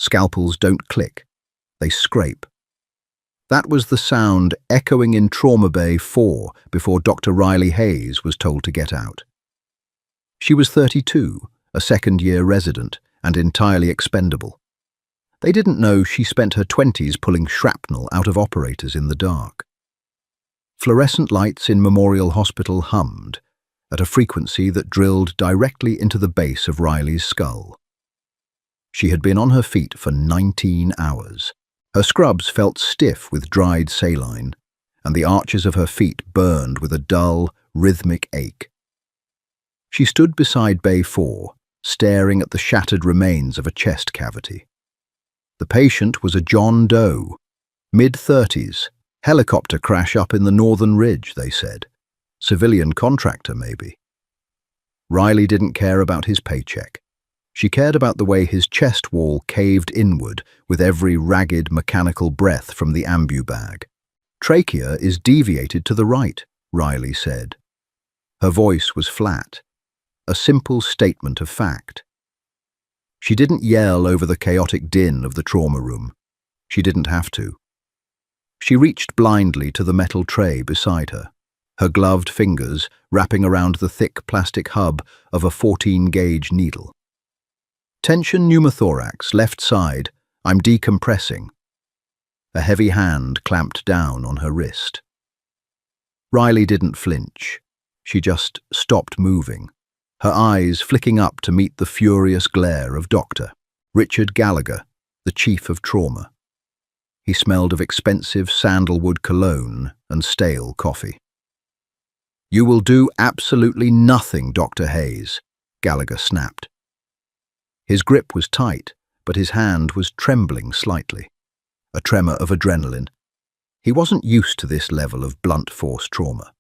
Scalpels don't click, they scrape. That was the sound echoing in Trauma Bay 4 before Dr. Riley Hayes was told to get out. She was 32, a second-year resident, and entirely expendable. They didn't know she spent her 20s pulling shrapnel out of operators in the dark. Fluorescent lights in Memorial Hospital hummed at a frequency that drilled directly into the base of Riley's skull. She had been on her feet for 19 hours. Her scrubs felt stiff with dried saline, and the arches of her feet burned with a dull, rhythmic ache. She stood beside Bay 4, staring at the shattered remains of a chest cavity. The patient was a John Doe, mid-30s, helicopter crash up in the Northern Ridge, they said. Civilian contractor, maybe. Riley didn't care about his paycheck. She cared about the way his chest wall caved inward with every ragged mechanical breath from the ambu bag. Trachea is deviated to the right, Riley said. Her voice was flat, a simple statement of fact. She didn't yell over the chaotic din of the trauma room. She didn't have to. She reached blindly to the metal tray beside her, her gloved fingers wrapping around the thick plastic hub of a 14-gauge needle. Tension pneumothorax, left side, I'm decompressing. A heavy hand clamped down on her wrist. Riley didn't flinch. She just stopped moving, her eyes flicking up to meet the furious glare of Dr. Richard Gallagher, the chief of trauma. He smelled of expensive sandalwood cologne and stale coffee. "You will do absolutely nothing, Dr. Hayes," Gallagher snapped. His grip was tight, but his hand was trembling slightly, a tremor of adrenaline. He wasn't used to this level of blunt force trauma.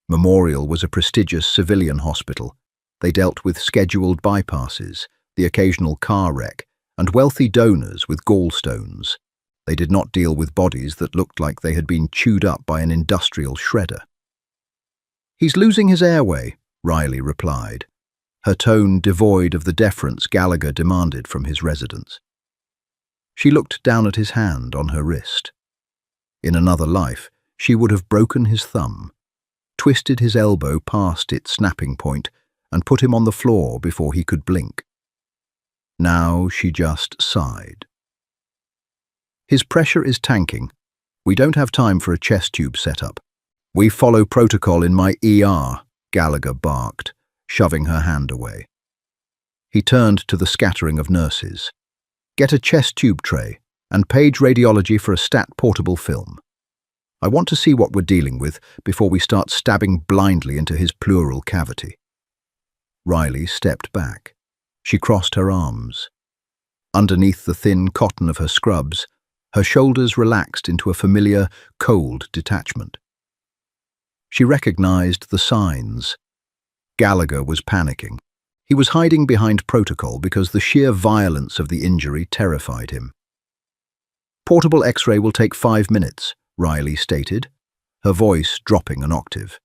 Memorial was a prestigious civilian hospital. They dealt with scheduled bypasses, the occasional car wreck, and wealthy donors with gallstones. They did not deal with bodies that looked like they had been chewed up by an industrial shredder. "He's losing his airway," Riley replied, her tone devoid of the deference Gallagher demanded from his residents. She looked down at his hand on her wrist. In another life, she would have broken his thumb, twisted his elbow past its snapping point, and put him on the floor before he could blink. Now she just sighed. "His pressure is tanking. We don't have time for a chest tube setup. We follow protocol in my ER," Gallagher barked, shoving her hand away. He turned to the scattering of nurses. "Get a chest tube tray and page radiology for a stat portable film. I want to see what we're dealing with before we start stabbing blindly into his pleural cavity." Riley stepped back. She crossed her arms. Underneath the thin cotton of her scrubs, her shoulders relaxed into a familiar, cold detachment. She recognized the signs. Gallagher was panicking. He was hiding behind protocol because the sheer violence of the injury terrified him. "Portable X-ray will take 5 minutes, Riley stated, her voice dropping an octave.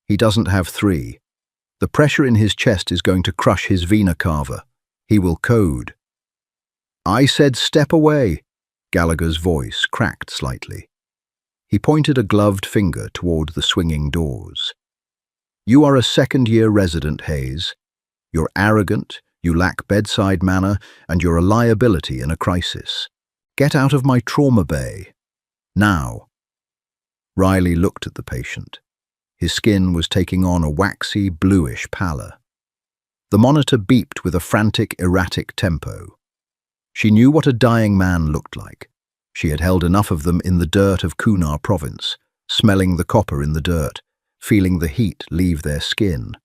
"He doesn't have 3. The pressure in his chest is going to crush his vena cava. He will code." "I said step away." Gallagher's voice cracked slightly. He pointed a gloved finger toward the swinging doors. "You are a second-year resident, Hayes. You're arrogant, you lack bedside manner, and you're a liability in a crisis. Get out of my trauma bay. Now." Riley looked at the patient. His skin was taking on a waxy, bluish pallor. The monitor beeped with a frantic, erratic tempo. She knew what a dying man looked like. She had held enough of them in the dirt of Kunar province, smelling the copper in the dirt, feeling the heat leave their skin.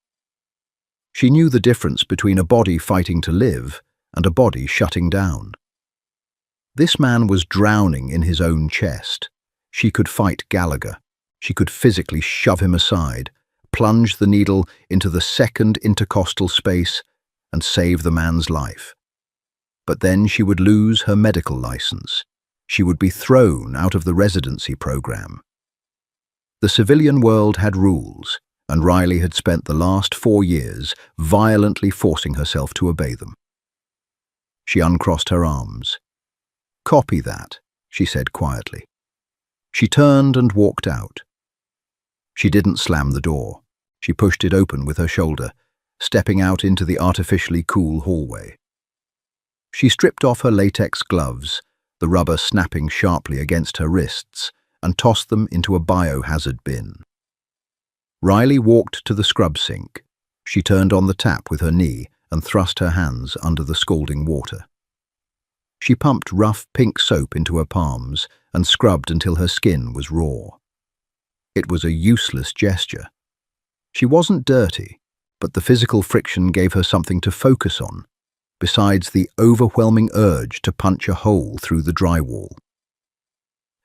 She knew the difference between a body fighting to live and a body shutting down. This man was drowning in his own chest. She could fight Gallagher. She could physically shove him aside, plunge the needle into the second intercostal space, and save the man's life. But then she would lose her medical license. She would be thrown out of the residency program. The civilian world had rules, and Riley had spent the last 4 years violently forcing herself to obey them. She uncrossed her arms. "Copy that," she said quietly. She turned and walked out. She didn't slam the door. She pushed it open with her shoulder, stepping out into the artificially cool hallway. She stripped off her latex gloves, the rubber snapping sharply against her wrists, and tossed them into a biohazard bin. Riley walked to the scrub sink. She turned on the tap with her knee and thrust her hands under the scalding water. She pumped rough pink soap into her palms and scrubbed until her skin was raw. It was a useless gesture. She wasn't dirty, but the physical friction gave her something to focus on, besides the overwhelming urge to punch a hole through the drywall.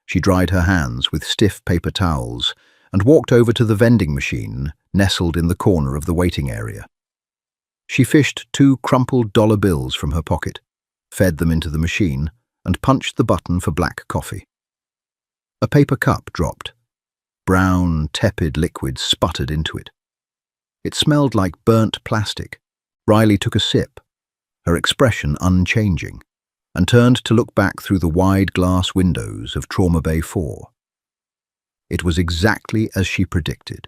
She dried her hands with stiff paper towels and walked over to the vending machine nestled in the corner of the waiting area. She fished 2 crumpled dollar bills from her pocket, fed them into the machine, and punched the button for black coffee. A paper cup dropped. Brown, tepid liquid sputtered into it. It smelled like burnt plastic. Riley took a sip, her expression unchanging, and turned to look back through the wide glass windows of Trauma Bay 4. It was exactly as she predicted,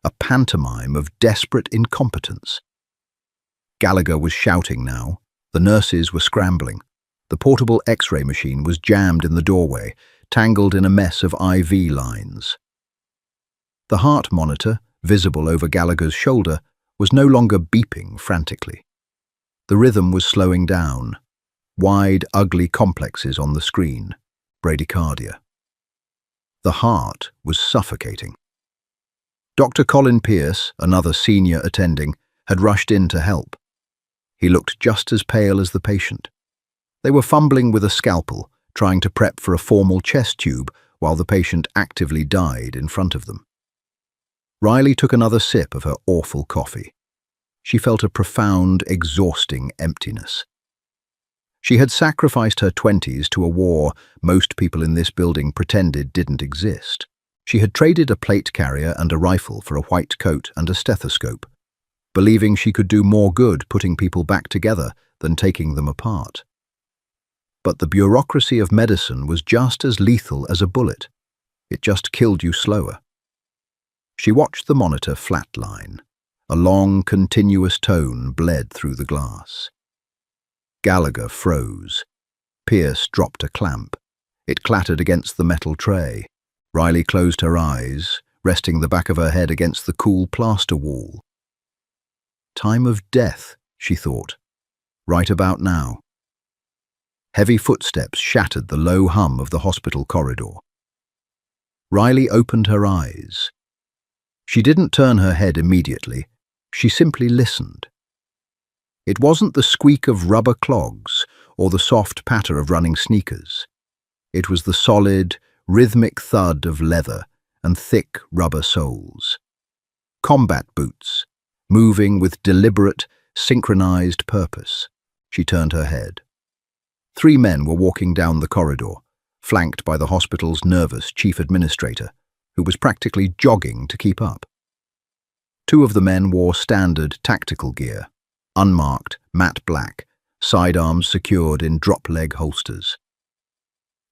a pantomime of desperate incompetence. Gallagher was shouting now. The nurses were scrambling. The portable X-ray machine was jammed in the doorway, tangled in a mess of IV lines. The heart monitor, visible over Gallagher's shoulder, was no longer beeping frantically. The rhythm was slowing down. Wide, ugly complexes on the screen. Bradycardia. The heart was suffocating. Dr. Colin Pierce, another senior attending, had rushed in to help. He looked just as pale as the patient. They were fumbling with a scalpel, trying to prep for a formal chest tube while the patient actively died in front of them. Riley took another sip of her awful coffee. She felt a profound, exhausting emptiness. She had sacrificed her 20s to a war most people in this building pretended didn't exist. She had traded a plate carrier and a rifle for a white coat and a stethoscope, believing she could do more good putting people back together than taking them apart. But the bureaucracy of medicine was just as lethal as a bullet. It just killed you slower. She watched the monitor flatline. A long, continuous tone bled through the glass. Gallagher froze. Pierce dropped a clamp. It clattered against the metal tray. Riley closed her eyes, resting the back of her head against the cool plaster wall. Time of death, she thought. Right about now. Heavy footsteps shattered the low hum of the hospital corridor. Riley opened her eyes. She didn't turn her head immediately. She simply listened. It wasn't the squeak of rubber clogs or the soft patter of running sneakers. It was the solid, rhythmic thud of leather and thick rubber soles. Combat boots, moving with deliberate, synchronized purpose. She turned her head. 3 men were walking down the corridor, flanked by the hospital's nervous chief administrator, who was practically jogging to keep up. 2 of the men wore standard tactical gear, unmarked, matte black, sidearms secured in drop-leg holsters.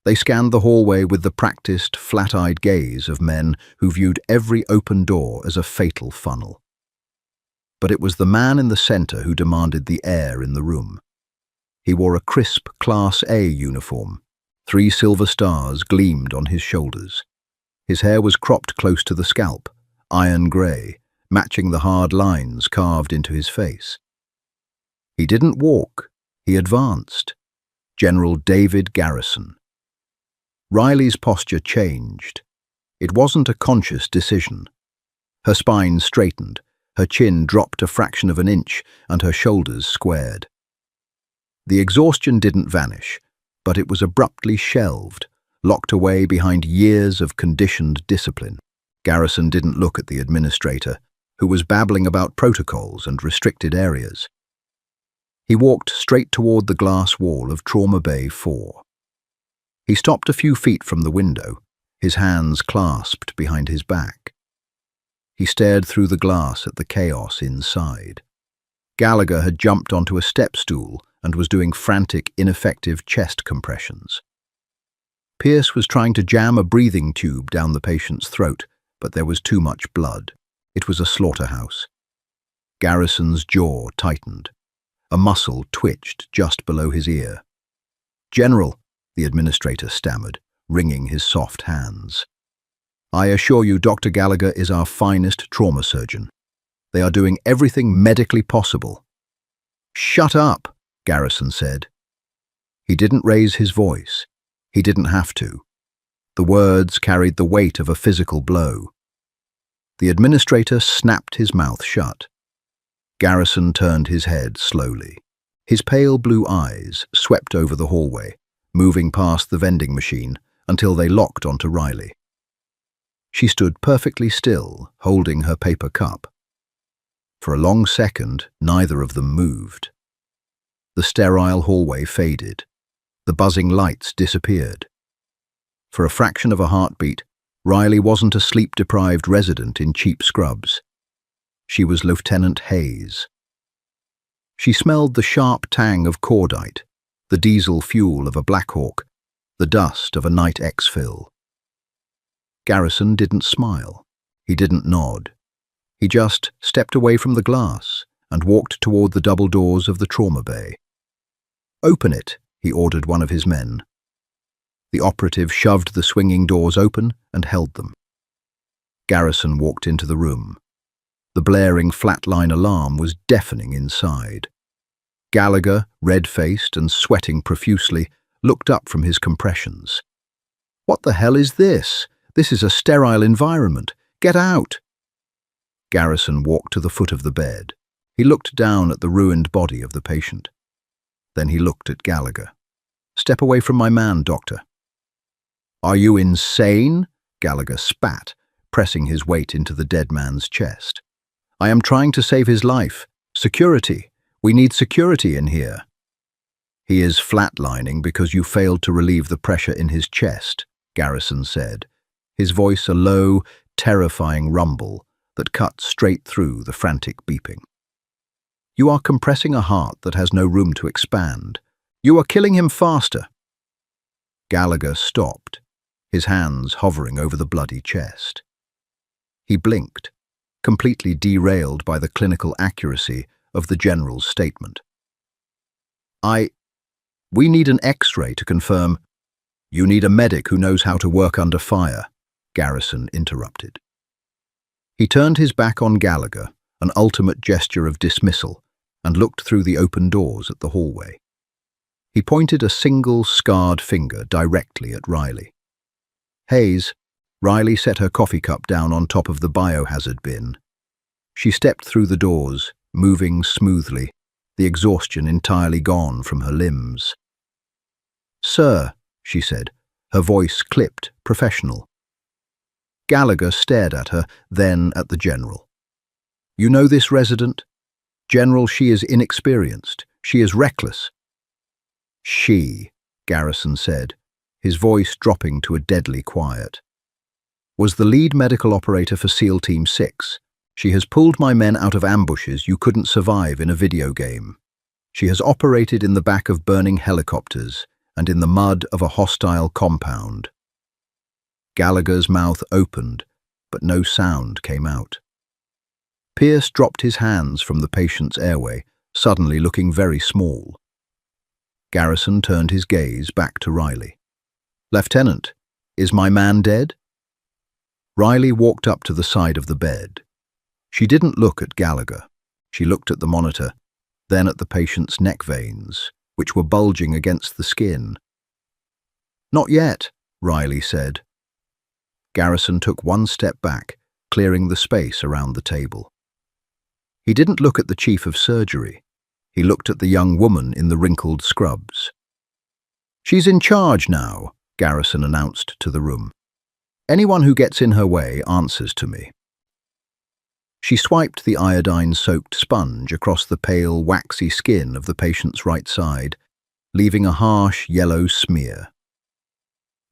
They scanned the hallway with the practiced, flat-eyed gaze of men who viewed every open door as a fatal funnel. But it was the man in the center who demanded the air in the room. He wore a crisp Class A uniform. 3 silver stars gleamed on his shoulders. His hair was cropped close to the scalp, iron gray, matching the hard lines carved into his face. He didn't walk, he advanced. General David Garrison. Riley's posture changed. It wasn't a conscious decision. Her spine straightened, her chin dropped a fraction of an inch, and her shoulders squared. The exhaustion didn't vanish, but it was abruptly shelved, locked away behind years of conditioned discipline. Garrison didn't look at the administrator, who was babbling about protocols and restricted areas. He walked straight toward the glass wall of Trauma Bay 4. He stopped a few feet from the window, his hands clasped behind his back. He stared through the glass at the chaos inside. Gallagher had jumped onto a step stool and was doing frantic, ineffective chest compressions. Pierce was trying to jam a breathing tube down the patient's throat, but there was too much blood. It was a slaughterhouse. Garrison's jaw tightened. A muscle twitched just below his ear. "General," the administrator stammered, wringing his soft hands. "I assure you Dr. Gallagher is our finest trauma surgeon. They are doing everything medically possible." "Shut up," Garrison said. He didn't raise his voice. He didn't have to. The words carried the weight of a physical blow. The administrator snapped his mouth shut. Garrison turned his head slowly. His pale blue eyes swept over the hallway, moving past the vending machine until they locked onto Riley. She stood perfectly still, holding her paper cup. For a long second, neither of them moved. The sterile hallway faded. The buzzing lights disappeared. For a fraction of a heartbeat, Riley wasn't a sleep-deprived resident in cheap scrubs. She was Lieutenant Hayes. She smelled the sharp tang of cordite, the diesel fuel of a Black Hawk, the dust of a night exfil. Garrison didn't smile. He didn't nod. He just stepped away from the glass and walked toward the double doors of the trauma bay. "Open it," he ordered one of his men. The operative shoved the swinging doors open and held them. Garrison walked into the room. The blaring flatline alarm was deafening inside. Gallagher, red-faced and sweating profusely, looked up from his compressions. "What the hell is this? This is a sterile environment. Get out!" Garrison walked to the foot of the bed. He looked down at the ruined body of the patient. Then he looked at Gallagher. "Step away from my man, doctor." "Are you insane?" Gallagher spat, pressing his weight into the dead man's chest. "I am trying to save his life. Security. We need security in here." "He is flatlining because you failed to relieve the pressure in his chest," Garrison said, his voice a low, terrifying rumble that cut straight through the frantic beeping. "You are compressing a heart that has no room to expand. You are killing him faster." Gallagher stopped, his hands hovering over the bloody chest. He blinked, completely derailed by the clinical accuracy of the general's statement. We need an X-ray to confirm." "You need a medic who knows how to work under fire," Garrison interrupted. He turned his back on Gallagher, an ultimate gesture of dismissal, and looked through the open doors at the hallway. He pointed a single, scarred finger directly at Riley. "Hayes." Riley set her coffee cup down on top of the biohazard bin. She stepped through the doors, moving smoothly, the exhaustion entirely gone from her limbs. "Sir," she said, her voice clipped, professional. Gallagher stared at her, then at the general. "You know this resident? General, she is inexperienced. She is reckless." "She," Garrison said, his voice dropping to a deadly quiet, "was the lead medical operator for SEAL Team 6. She has pulled my men out of ambushes you couldn't survive in a video game. She has operated in the back of burning helicopters and in the mud of a hostile compound." Gallagher's mouth opened, but no sound came out. Pierce dropped his hands from the patient's airway, suddenly looking very small. Garrison turned his gaze back to Riley. "Lieutenant, is my man dead?" Riley walked up to the side of the bed. She didn't look at Gallagher. She looked at the monitor, then at the patient's neck veins, which were bulging against the skin. "Not yet," Riley said. Garrison took one step back, clearing the space around the table. He didn't look at the chief of surgery. He looked at the young woman in the wrinkled scrubs. "She's in charge now," Garrison announced to the room. "Anyone who gets in her way answers to me." She swiped the iodine-soaked sponge across the pale, waxy skin of the patient's right side, leaving a harsh yellow smear.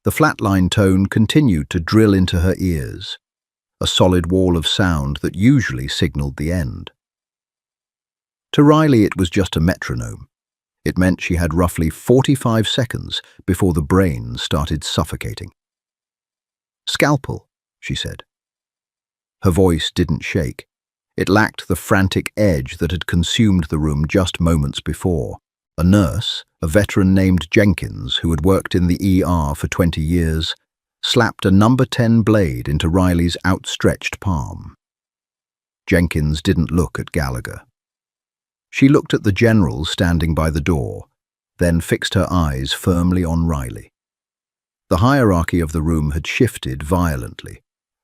The flatline tone continued to drill into her ears, a solid wall of sound that usually signaled the end. To Riley, it was just a metronome. It meant she had roughly 45 seconds before the brain started suffocating. "Scalpel," she said. Her voice didn't shake. It lacked the frantic edge that had consumed the room just moments before. A nurse, a veteran named Jenkins, who had worked in the ER for 20 years, slapped a number 10 blade into Riley's outstretched palm. Jenkins didn't look at Gallagher. She looked at the general standing by the door, then fixed her eyes firmly on Riley. The hierarchy of the room had shifted violently,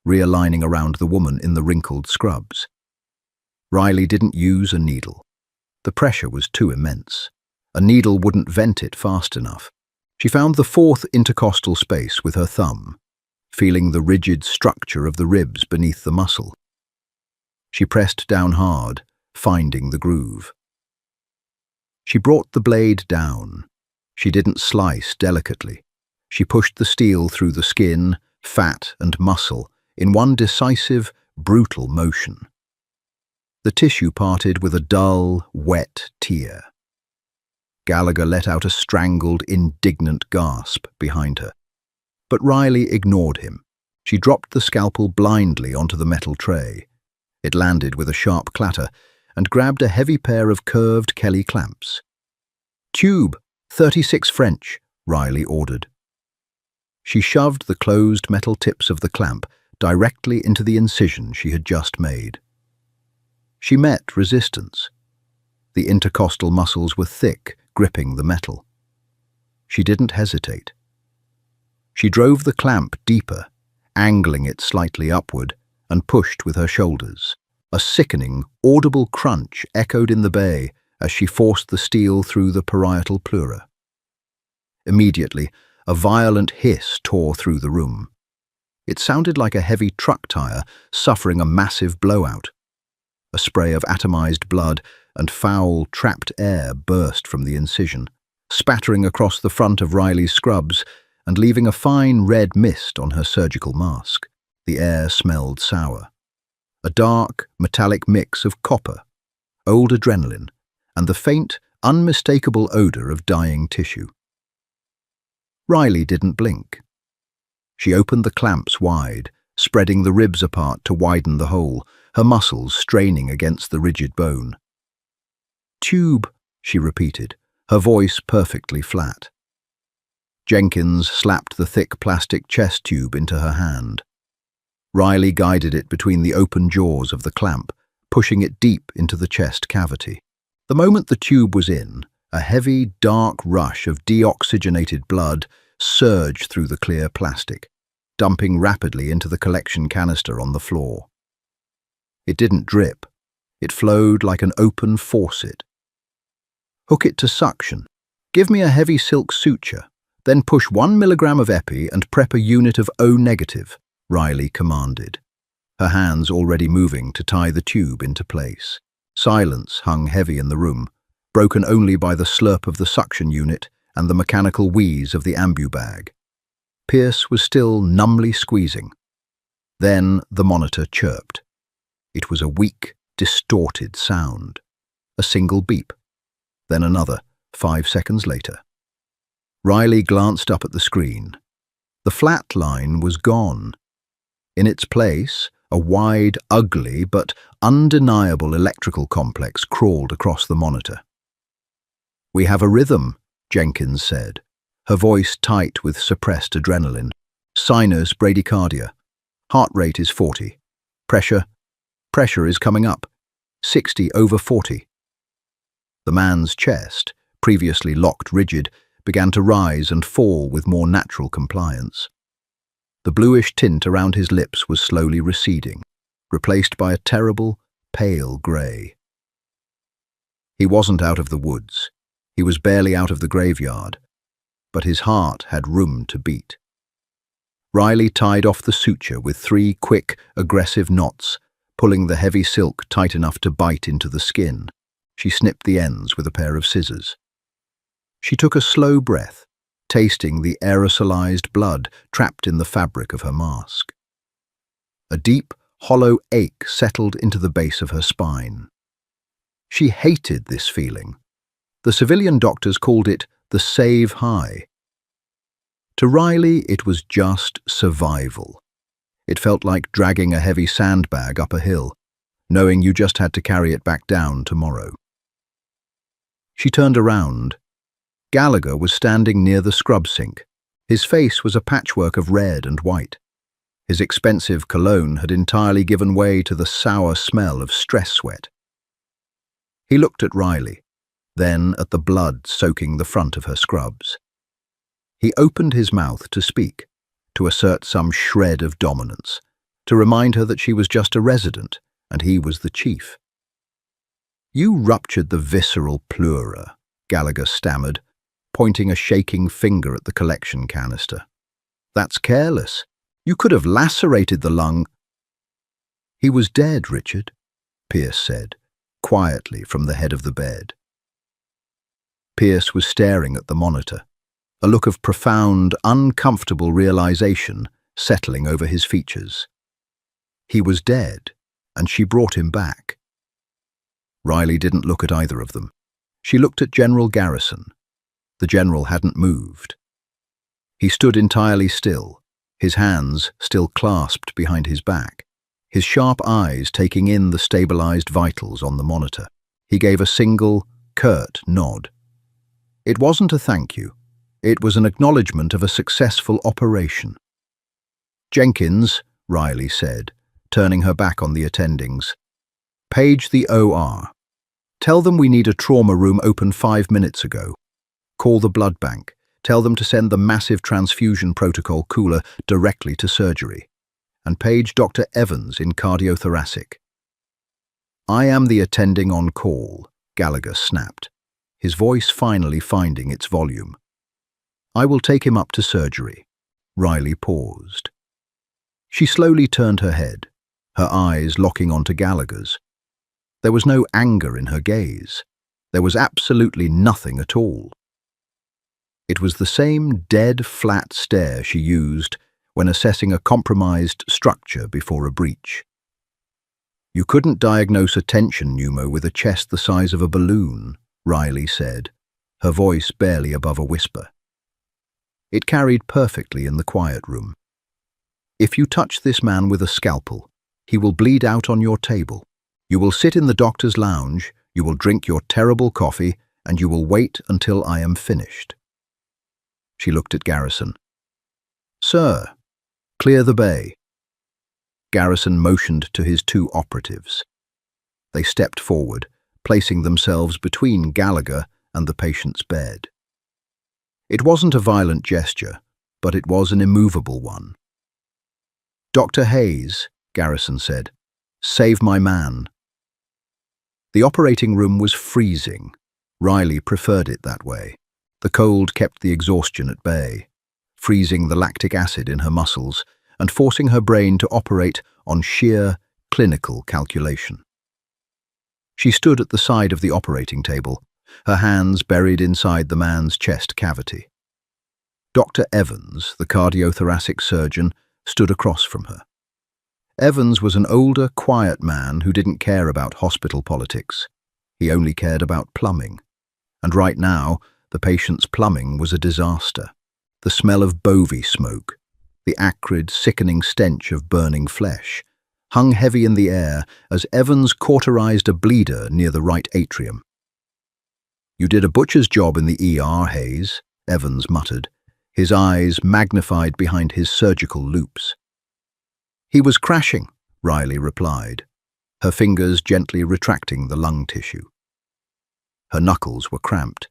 realigning around the woman in the wrinkled scrubs. Riley didn't use a needle. The pressure was too immense. A needle wouldn't vent it fast enough. She found the fourth intercostal space with her thumb, feeling the rigid structure of the ribs beneath the muscle. She pressed down hard, finding the groove. She brought the blade down. She didn't slice delicately. She pushed the steel through the skin, fat, and muscle in one decisive, brutal motion. The tissue parted with a dull, wet tear. Gallagher let out a strangled, indignant gasp behind her. But Riley ignored him. She dropped the scalpel blindly onto the metal tray. It landed with a sharp clatter and grabbed a heavy pair of curved Kelly clamps. "Tube, 36 French," Riley ordered. She shoved the closed metal tips of the clamp directly into the incision she had just made. She met resistance. The intercostal muscles were thick, gripping the metal. She didn't hesitate. She drove the clamp deeper, angling it slightly upward, and pushed with her shoulders. A sickening, audible crunch echoed in the bay as she forced the steel through the parietal pleura. Immediately, a violent hiss tore through the room. It sounded like a heavy truck tire suffering a massive blowout. A spray of atomized blood and foul, trapped air burst from the incision, spattering across the front of Riley's scrubs and leaving a fine red mist on her surgical mask. The air smelled sour. A dark, metallic mix of copper, old adrenaline, and the faint, unmistakable odor of dying tissue. Riley didn't blink. She opened the clamps wide, spreading the ribs apart to widen the hole, her muscles straining against the rigid bone. "Tube," she repeated, her voice perfectly flat. Jenkins slapped the thick plastic chest tube into her hand. Riley guided it between the open jaws of the clamp, pushing it deep into the chest cavity. The moment the tube was in, a heavy, dark rush of deoxygenated blood surged through the clear plastic, dumping rapidly into the collection canister on the floor. It didn't drip. It flowed like an open faucet. "Hook it to suction. Give me a heavy silk suture. Then push 1 milligram of epi and prep a unit of O negative, Riley commanded, her hands already moving to tie the tube into place. Silence hung heavy in the room, broken only by the slurp of the suction unit and the mechanical wheeze of the ambu bag. Pierce was still numbly squeezing. Then the monitor chirped. It was a weak, distorted sound. A single beep. Then another, 5 seconds later. Riley glanced up at the screen. The flat line was gone. In its place, a wide, ugly, but undeniable electrical complex crawled across the monitor. "We have a rhythm," Jenkins said, her voice tight with suppressed adrenaline. "Sinus bradycardia. Heart rate is 40. Pressure is coming up. 60 over 40. The man's chest, previously locked rigid, began to rise and fall with more natural compliance. The bluish tint around his lips was slowly receding, replaced by a terrible, pale grey. He wasn't out of the woods. He was barely out of the graveyard, but his heart had room to beat. Riley tied off the suture with 3 quick, aggressive knots, pulling the heavy silk tight enough to bite into the skin. She snipped the ends with a pair of scissors. She took a slow breath, tasting the aerosolized blood trapped in the fabric of her mask. A deep, hollow ache settled into the base of her spine. She hated this feeling. The civilian doctors called it the save high. To Riley, it was just survival. It felt like dragging a heavy sandbag up a hill, knowing you just had to carry it back down tomorrow. She turned around. Gallagher was standing near the scrub sink. His face was a patchwork of red and white. His expensive cologne had entirely given way to the sour smell of stress sweat. He looked at Riley, then at the blood soaking the front of her scrubs. He opened his mouth to speak, to assert some shred of dominance, to remind her that she was just a resident and he was the chief. "You ruptured the visceral pleura," Gallagher stammered, pointing a shaking finger at the collection canister. "That's careless. You could have lacerated the lung." "He was dead, Richard," Pierce said, quietly from the head of the bed. Pierce was staring at the monitor, a look of profound, uncomfortable realization settling over his features. He was dead, and she brought him back. Riley didn't look at either of them. She looked at General Garrison. The general hadn't moved. He stood entirely still, his hands still clasped behind his back, his sharp eyes taking in the stabilized vitals on the monitor. He gave a single, curt nod. It wasn't a thank you. It was an acknowledgement of a successful operation. "Jenkins," Riley said, turning her back on the attendings. "Page the OR. Tell them we need a trauma room open 5 minutes ago. Call the blood bank. Tell them to send the massive transfusion protocol cooler directly to surgery. And page Dr. Evans in cardiothoracic." "I am the attending on call," Gallagher snapped, his voice finally finding its volume. "I will take him up to surgery." Riley paused. She slowly turned her head, her eyes locking onto Gallagher's. There was no anger in her gaze. There was absolutely nothing at all. It was the same dead, flat stare she used when assessing a compromised structure before a breach. "You couldn't diagnose a tension pneumo with a chest the size of a balloon," Riley said, her voice barely above a whisper. It carried perfectly in the quiet room. "If you touch this man with a scalpel, he will bleed out on your table. You will sit in the doctor's lounge, you will drink your terrible coffee, and you will wait until I am finished." She looked at Garrison. "Sir, clear the bay." Garrison motioned to his 2 operatives. They stepped forward, placing themselves between Gallagher and the patient's bed. It wasn't a violent gesture, but it was an immovable one. "Dr. Hayes," Garrison said, "save my man." The operating room was freezing. Riley preferred it that way. The cold kept the exhaustion at bay, freezing the lactic acid in her muscles and forcing her brain to operate on sheer, clinical calculation. She stood at the side of the operating table, her hands buried inside the man's chest cavity. Dr. Evans, the cardiothoracic surgeon, stood across from her. Evans was an older, quiet man who didn't care about hospital politics. He only cared about plumbing. And right now, the patient's plumbing was a disaster. The smell of bovie smoke, the acrid, sickening stench of burning flesh, hung heavy in the air as Evans cauterized a bleeder near the right atrium. "You did a butcher's job in the ER, Hayes," Evans muttered, his eyes magnified behind his surgical loupes. "He was crashing," Riley replied, her fingers gently retracting the lung tissue. Her knuckles were cramped.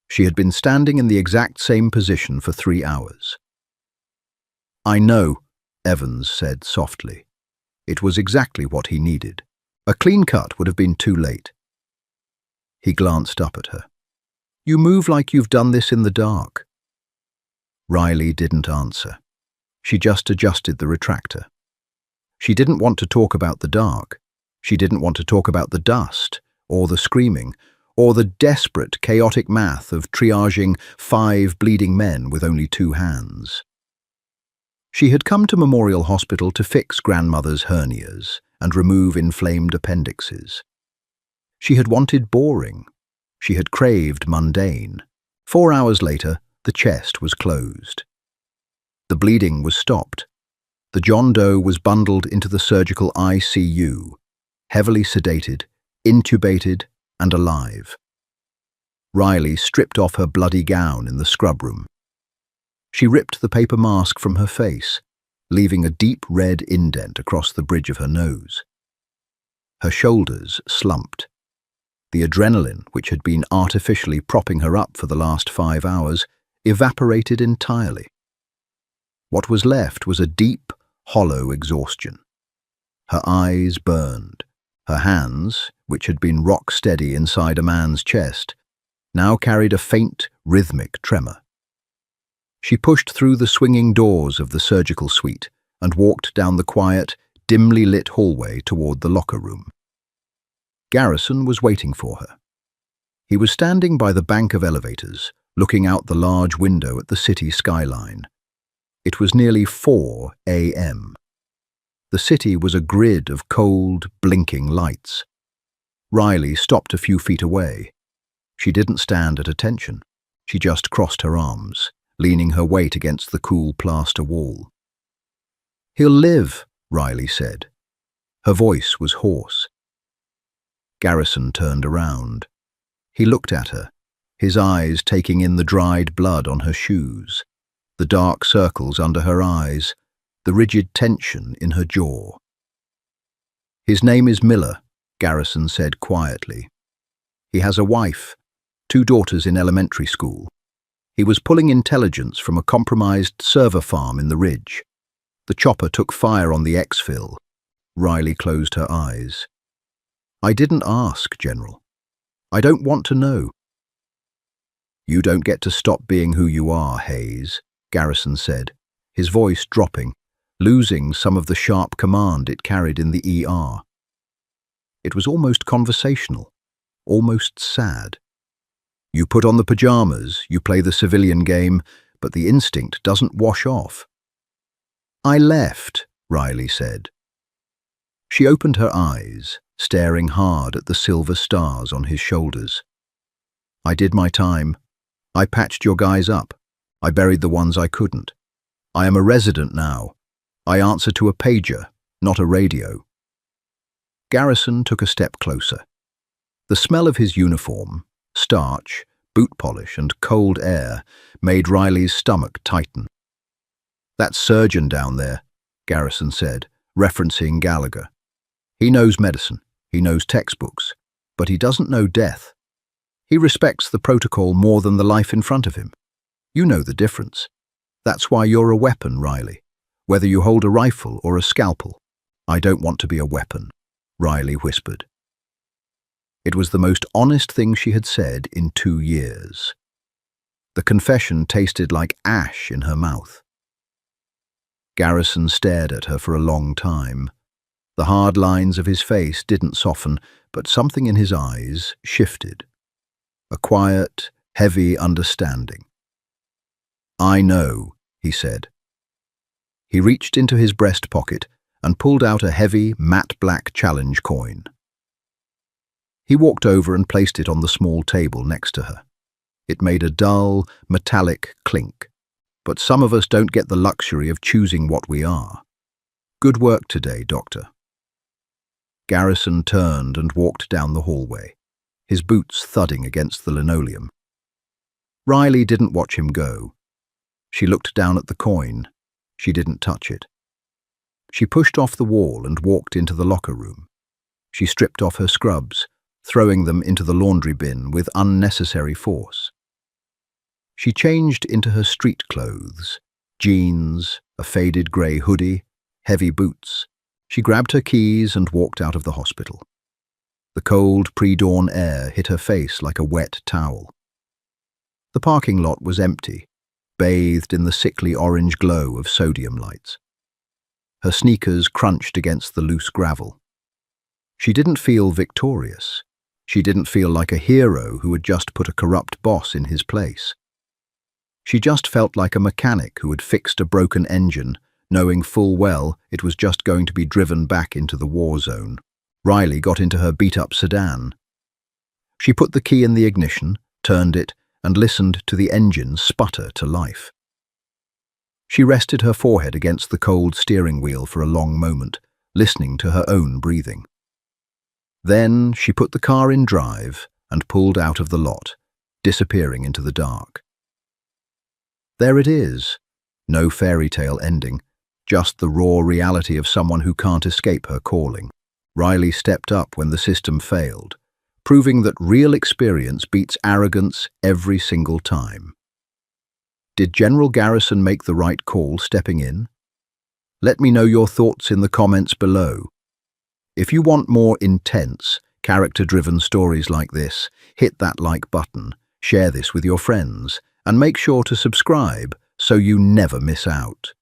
She had been standing in the exact same position for 3 hours. "I know," Evans said softly. It was exactly what he needed. A clean cut would have been too late. He glanced up at her. "You move like you've done this in the dark." Riley didn't answer. She just adjusted the retractor. She didn't want to talk about the dark. She didn't want to talk about the dust, or the screaming, or the desperate, chaotic math of triaging 5 bleeding men with only 2 hands. She had come to Memorial Hospital to fix grandmother's hernias and remove inflamed appendixes. She had wanted boring. She had craved mundane. 4 hours later, the chest was closed. The bleeding was stopped. The John Doe was bundled into the surgical ICU, heavily sedated, intubated, and alive. Riley stripped off her bloody gown in the scrub room. She ripped the paper mask from her face, leaving a deep red indent across the bridge of her nose. Her shoulders slumped. The adrenaline, which had been artificially propping her up for the last 5 hours, evaporated entirely. What was left was a deep, hollow exhaustion. Her eyes burned. Her hands, which had been rock steady inside a man's chest, now carried a faint, rhythmic tremor. She pushed through the swinging doors of the surgical suite and walked down the quiet, dimly lit hallway toward the locker room. Garrison was waiting for her. He was standing by the bank of elevators, looking out the large window at the city skyline. It was nearly 4 a.m. The city was a grid of cold, blinking lights. Riley stopped a few feet away. She didn't stand at attention. She just crossed her arms, leaning her weight against the cool plaster wall. "He'll live," Riley said. Her voice was hoarse. Garrison turned around. He looked at her, his eyes taking in the dried blood on her shoes, the dark circles under her eyes, the rigid tension in her jaw. "His name is Miller," Garrison said quietly. "He has a wife, 2 daughters in elementary school. He was pulling intelligence from a compromised server farm in the Ridge. The chopper took fire on the exfil." Riley closed her eyes. "I didn't ask, General. I don't want to know." "You don't get to stop being who you are, Hayes," Garrison said, his voice dropping, losing some of the sharp command it carried in the ER. It was almost conversational, almost sad. "You put on the pajamas, you play the civilian game, but the instinct doesn't wash off." "I left," Riley said. She opened her eyes, staring hard at the silver stars on his shoulders. "I did my time. I patched your guys up. I buried the ones I couldn't. I am a resident now. I answer to a pager, not a radio." Garrison took a step closer. The smell of his uniform, starch, boot polish, and cold air made Riley's stomach tighten. "That surgeon down there," Garrison said, referencing Gallagher. "He knows medicine, he knows textbooks, but he doesn't know death. He respects the protocol more than the life in front of him. You know the difference. That's why you're a weapon, Riley, whether you hold a rifle or a scalpel." "I don't want to be a weapon," Riley whispered. It was the most honest thing she had said in 2 years. The confession tasted like ash in her mouth. Garrison stared at her for a long time. The hard lines of his face didn't soften, but something in his eyes shifted. A quiet, heavy understanding. "I know," he said. He reached into his breast pocket and pulled out a heavy, matte black challenge coin. He walked over and placed it on the small table next to her. It made a dull, metallic clink. "But some of us don't get the luxury of choosing what we are. Good work today, Doctor." Garrison turned and walked down the hallway, his boots thudding against the linoleum. Riley didn't watch him go. She looked down at the coin. She didn't touch it. She pushed off the wall and walked into the locker room. She stripped off her scrubs, throwing them into the laundry bin with unnecessary force. She changed into her street clothes, jeans, a faded grey hoodie, heavy boots. She grabbed her keys and walked out of the hospital. The cold pre-dawn air hit her face like a wet towel. The parking lot was empty, bathed in the sickly orange glow of sodium lights. Her sneakers crunched against the loose gravel. She didn't feel victorious. She didn't feel like a hero who had just put a corrupt boss in his place. She just felt like a mechanic who had fixed a broken engine, knowing full well it was just going to be driven back into the war zone. Riley got into her beat-up sedan. She put the key in the ignition, turned it, and listened to the engine sputter to life. She rested her forehead against the cold steering wheel for a long moment, listening to her own breathing. Then she put the car in drive and pulled out of the lot, disappearing into the dark. There it is. No fairy tale ending, just the raw reality of someone who can't escape her calling. Riley stepped up when the system failed, proving that real experience beats arrogance every single time. Did General Garrison make the right call stepping in? Let me know your thoughts in the comments below. If you want more intense, character-driven stories like this, hit that like button, share this with your friends, and make sure to subscribe so you never miss out.